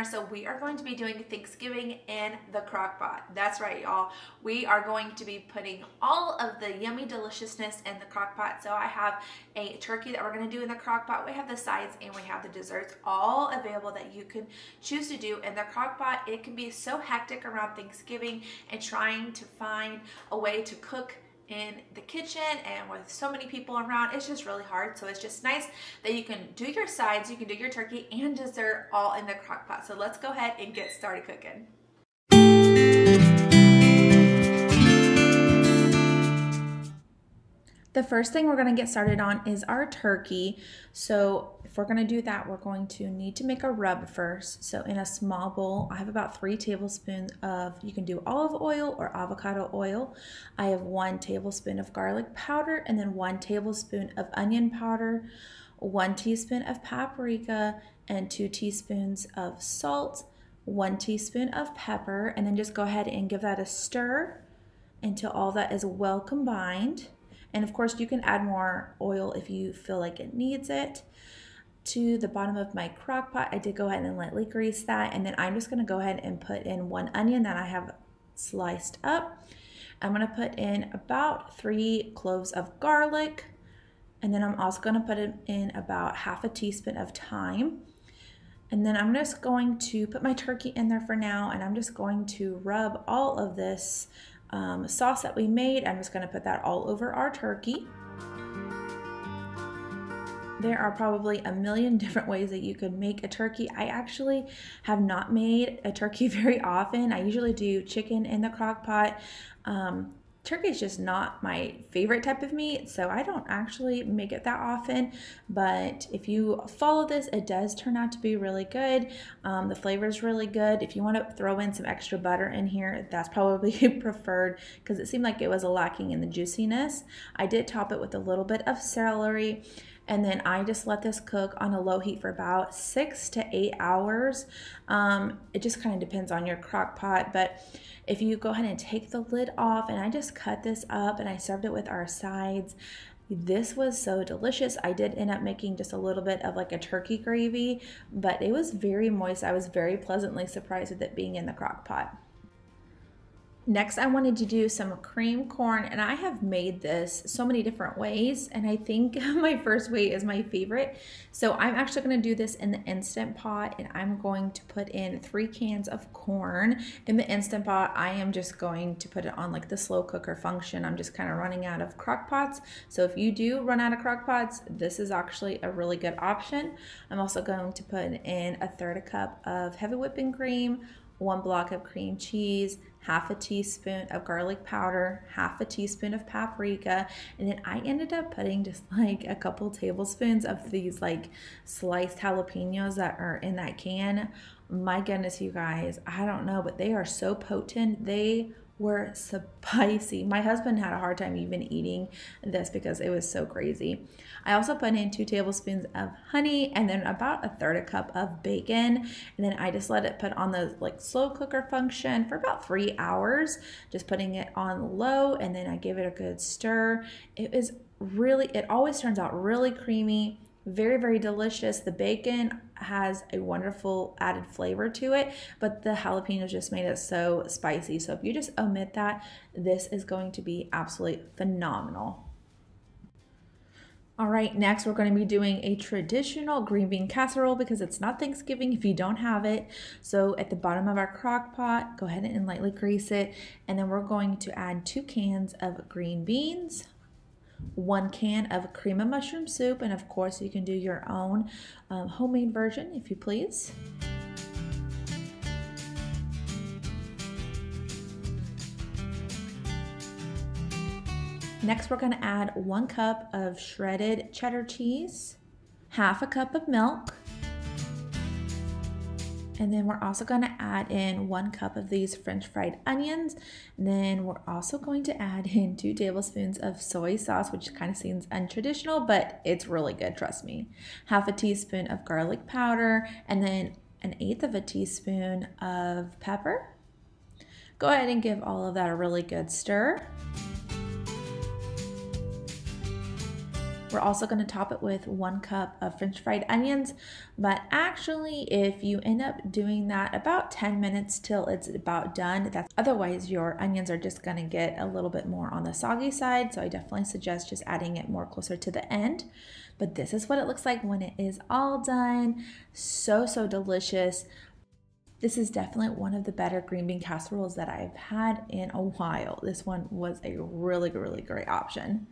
dinner. So we are going to be doing Thanksgiving in the Crockpot. That's right, y'all. We are going to be putting all of the yummy deliciousness in the Crockpot. So I have a turkey that we're going to do in the Crockpot. We have the sides and we have the desserts all available that you can choose to do in the Crockpot. It can be so hectic around Thanksgiving and trying to find a way to cook in the kitchen, and with so many people around, it's just really hard. So it's just nice that you can do your sides, you can do your turkey and dessert all in the Crockpot. So let's go ahead and get started cooking. The first thing we're going to get started on is our turkey. So if we're going to do that, we're going to need to make a rub first. So in a small bowl, I have about 3 tablespoons of, you can do olive oil or avocado oil. I have 1 tablespoon of garlic powder, and then 1 tablespoon of onion powder, 1 teaspoon of paprika, and 2 teaspoons of salt, 1 teaspoon of pepper, and then just go ahead and give that a stir until all that is well combined. And of course, you can add more oil if you feel like it needs it. To the bottom of my crock pot, I did go ahead and lightly grease that. And then I'm just gonna go ahead and put in 1 onion that I have sliced up. I'm gonna put in about 3 cloves of garlic. And then I'm also gonna put in about half a teaspoon of thyme. And then I'm just going to put my turkey in there for now. And I'm just going to rub all of this sauce that we made. I'm just going to put that all over our turkey. There are probably a million different ways that you could make a turkey. I actually have not made a turkey very often. I usually do chicken in the crock pot. Turkey is just not my favorite type of meat, so I don't actually make it that often. But if you follow this, it does turn out to be really good. The flavor is really good. If you want to throw in some extra butter in here, that's probably preferred, because it seemed like it was lacking in the juiciness. I did top it with a little bit of celery. And then I just let this cook on a low heat for about 6 to 8 hours. It just kind of depends on your crock pot, but if you go ahead and take the lid off, and I just cut this up and I served it with our sides. This was so delicious. I did end up making just a little bit of like a turkey gravy, but it was very moist. I was very pleasantly surprised with it being in the crock pot. Next, I wanted to do some cream corn, and I have made this so many different ways, and I think my first way is my favorite. So I'm actually going to do this in the Instant Pot, and I'm going to put in 3 cans of corn. In the Instant Pot, I am just going to put it on like the slow cooker function. I'm just kind of running out of crock pots. So if you do run out of crock pots, this is actually a really good option. I'm also going to put in 1/3 cup of heavy whipping cream, 1 block of cream cheese, half a teaspoon of garlic powder, half a teaspoon of paprika, and then I ended up putting just like a couple tablespoons of these like sliced jalapenos that are in that can. My goodness, you guys, I don't know, but they are so potent. They were spicy. My husband had a hard time even eating this because it was so crazy. I also put in 2 tablespoons of honey, and then about 1/3 cup of bacon, and then I just let it put on the like slow cooker function for about 3 hours, just putting it on low, and then I give it a good stir. It always turns out really creamy, very, very delicious. The bacon has a wonderful added flavor to it, but the jalapenos just made it so spicy. So if you just omit that, this is going to be absolutely phenomenal. All right, next we're going to be doing a traditional green bean casserole because it's not Thanksgiving if you don't have it. So at the bottom of our crock pot, go ahead and lightly grease it, and then we're going to add 2 cans of green beans, 1 can of cream of mushroom soup, and of course you can do your own homemade version if you please. Next, we're going to add 1 cup of shredded cheddar cheese, half a cup of milk, and then we're also going to add in 1 cup of these French fried onions. And then we're also going to add in 2 tablespoons of soy sauce, which kind of seems untraditional, but it's really good, trust me. Half a teaspoon of garlic powder, and then 1/8 of a teaspoon of pepper. Go ahead and give all of that a really good stir. We're also going to top it with 1 cup of French fried onions, but actually if you end up doing that about 10 minutes till it's about done, otherwise your onions are just going to get a little bit more on the soggy side, so I definitely suggest just adding it more closer to the end. But this is what it looks like when it is all done. So delicious. This is definitely one of the better green bean casseroles that I've had in a while. This one was a really great option.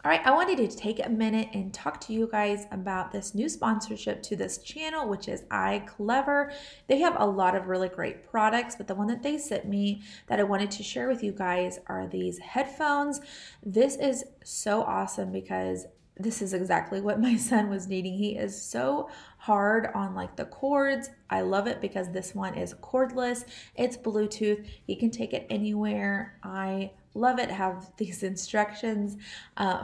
All right, I wanted to take a minute and talk to you guys about this new sponsorship to this channel, which is iClever. They have a lot of really great products, but the one that they sent me that I wanted to share with you guys are these headphones. This is so awesome because this is exactly what my son was needing. He is so hard on like the cords. I love it because this one is cordless. It's Bluetooth. He can take it anywhere. I love it. Have these instructions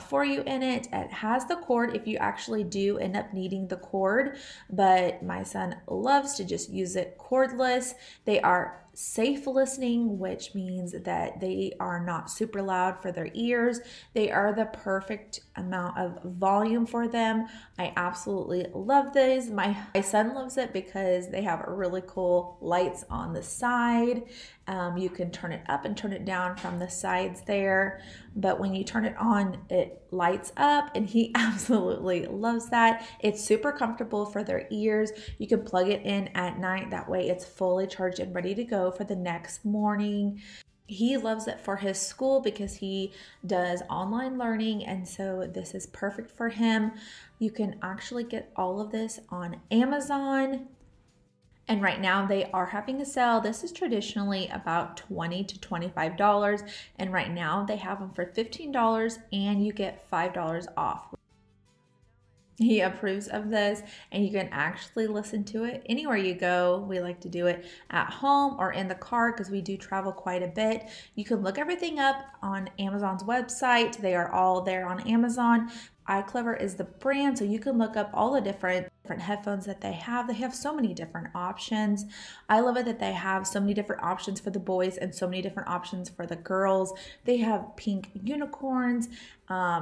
for you in it. It has the cord if you actually do end up needing the cord, but my son loves to just use it cordless. They are safe listening, which means that they are not super loud for their ears. They are the perfect amount of volume for them. I absolutely love these. My son loves it because they have really cool lights on the side. You can turn it up and turn it down from the sides there, but when you turn it on, it lights up, and he absolutely loves that. It's super comfortable for their ears. You can plug it in at night. That way it's fully charged and ready to go for the next morning. He loves it for his school because he does online learning, and so this is perfect for him. You can actually get all of this on Amazon. And right now they are having a sale. This is traditionally about $20 to $25. And right now they have them for $15 and you get $5 off. He approves of this, and you can actually listen to it anywhere you go. We like to do it at home or in the car because we do travel quite a bit. You can look everything up on Amazon's website. They are all there on Amazon. iClever is the brand, so you can look up all the different headphones that they have. They have so many different options. I love it that they have so many different options for the boys and so many different options for the girls. They have pink unicorns.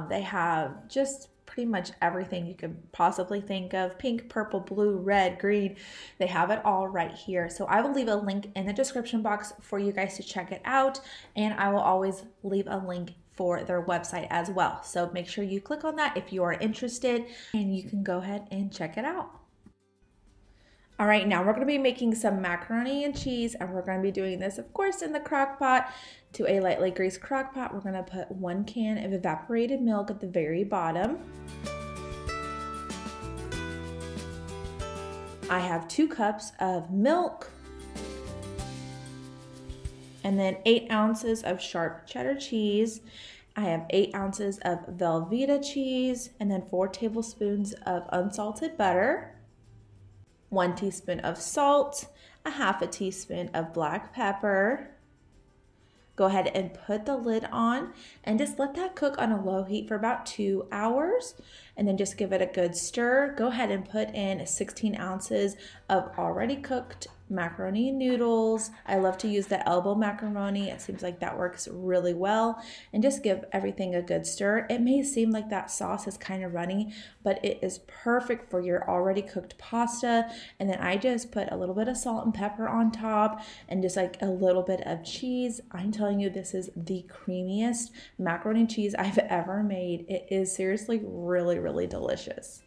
They have just pretty much everything you could possibly think of. Pink, purple, blue, red, green. They have it all right here. So I will leave a link in the description box for you guys to check it out. And I will always leave a link for their website as well. So make sure you click on that if you are interested, and you can go ahead and check it out. All right, now we're going to be making some macaroni and cheese, and we're going to be doing this, of course, in the crock pot. To a lightly greased crock pot, we're going to put 1 can of evaporated milk at the very bottom. I have 2 cups of milk, and then 8 ounces of sharp cheddar cheese. I have 8 ounces of Velveeta cheese, and then 4 tablespoons of unsalted butter, 1 teaspoon of salt, a half a teaspoon of black pepper. Go ahead and put the lid on and just let that cook on a low heat for about 2 hours, and then just give it a good stir. Go ahead and put in 16 ounces of already cooked macaroni and noodles. I love to use the elbow macaroni. It seems like that works really well, and just give everything a good stir. It may seem like that sauce is kind of runny, but it is perfect for your already cooked pasta. And then I just put a little bit of salt and pepper on top and just like a little bit of cheese. I'm telling you, this is the creamiest macaroni and cheese I've ever made. It is seriously really delicious.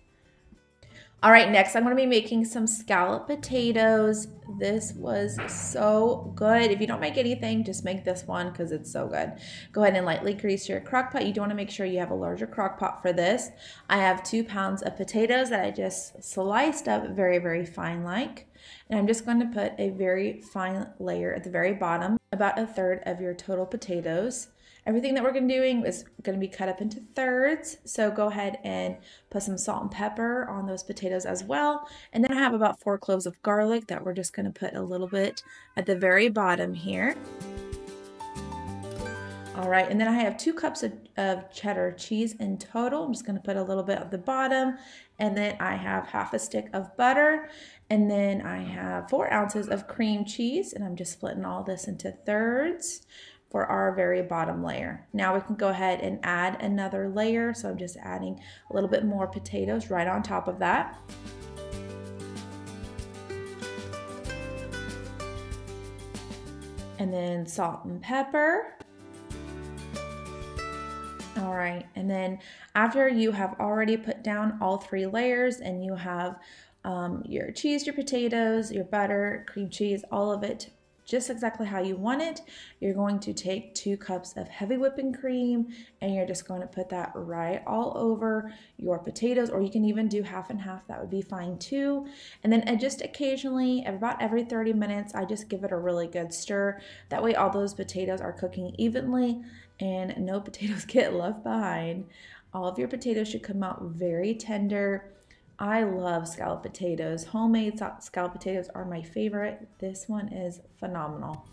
All right, next I'm going to be making some scalloped potatoes. This was so good. If you don't make anything, just make this one because it's so good. Go ahead and lightly grease your crock pot. You do want to make sure you have a larger crock pot for this. I have 2 pounds of potatoes that I just sliced up very fine like. And I'm just going to put a very fine layer at the very bottom, about 1/3 of your total potatoes. Everything that we're going to be doing is going to be cut up into thirds. So go ahead and put some salt and pepper on those potatoes as well. And then I have about 4 cloves of garlic that we're just going to put a little bit at the very bottom here. All right, and then I have 2 cups of cheddar cheese in total. I'm just going to put a little bit at the bottom. And then I have half a stick of butter. And then I have 4 ounces of cream cheese, and I'm just splitting all this into thirds for our very bottom layer. Now we can go ahead and add another layer. So I'm just adding a little bit more potatoes right on top of that. And then salt and pepper. All right, and then after you have already put down all 3 layers and you have your cheese, your potatoes, your butter, cream cheese, all of it just exactly how you want it, you're going to take 2 cups of heavy whipping cream and you're just going to put that right all over your potatoes, or you can even do half and half, that would be fine too. And then just occasionally, about every 30 minutes, I just give it a really good stir. That way all those potatoes are cooking evenly and no potatoes get left behind. All of your potatoes should come out very tender. I love scalloped potatoes. Homemade scalloped potatoes are my favorite. This one is phenomenal.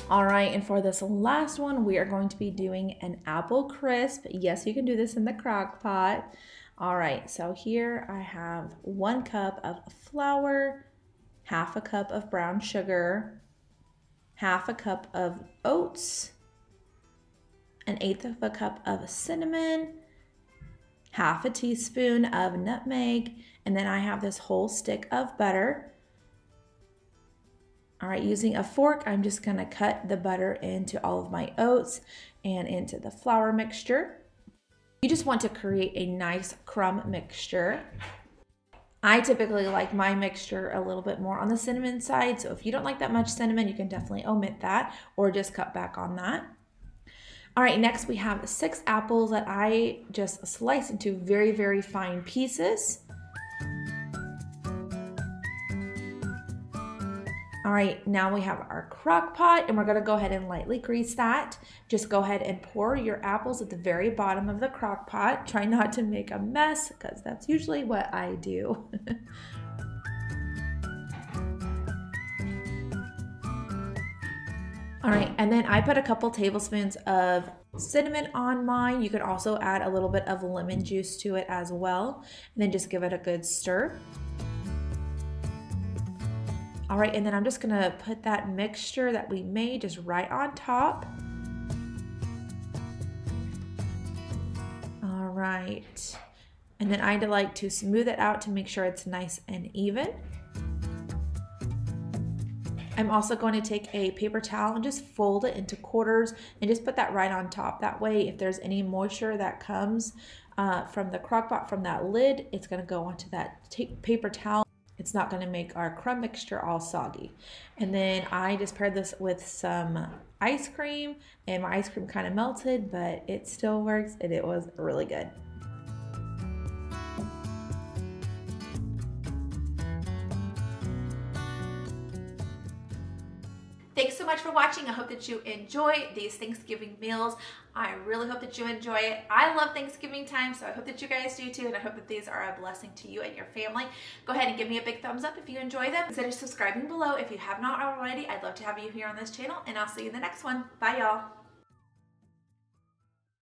All right, and for this last one, we are going to be doing an apple crisp. Yes, you can do this in the crock pot. All right, so here I have 1 cup of flour, half a cup of brown sugar, half a cup of oats, 1/8 of a cup of cinnamon, half a teaspoon of nutmeg, and then I have this whole stick of butter. All right, using a fork, I'm just gonna cut the butter into all of my oats and into the flour mixture. You just want to create a nice crumb mixture. I typically like my mixture a little bit more on the cinnamon side, so if you don't like that much cinnamon, you can definitely omit that or just cut back on that. All right, next we have 6 apples that I just sliced into very, very fine pieces. All right, now we have our crock pot and we're gonna go ahead and lightly grease that. Just go ahead and pour your apples at the very bottom of the crock pot. Try not to make a mess because that's usually what I do. All right, and then I put a couple tablespoons of cinnamon on mine. You could also add a little bit of lemon juice to it as well, and then just give it a good stir. All right, and then I'm just gonna put that mixture that we made just right on top. All right, and then I like to smooth it out to make sure it's nice and even. I'm also going to take a paper towel and just fold it into quarters and just put that right on top. That way, if there's any moisture that comes from the crock pot, from that lid, it's gonna go onto that paper towel. It's not gonna make our crumb mixture all soggy. And then I just paired this with some ice cream, and my ice cream kind of melted, but it still works and it was really good. Thanks so much for watching. I hope that you enjoy these Thanksgiving meals. I really hope that you enjoy it. I love Thanksgiving time, so I hope that you guys do too, and I hope that these are a blessing to you and your family. Go ahead and give me a big thumbs up if you enjoy them. Consider subscribing below if you have not already. I'd love to have you here on this channel, and I'll see you in the next one. Bye, y'all.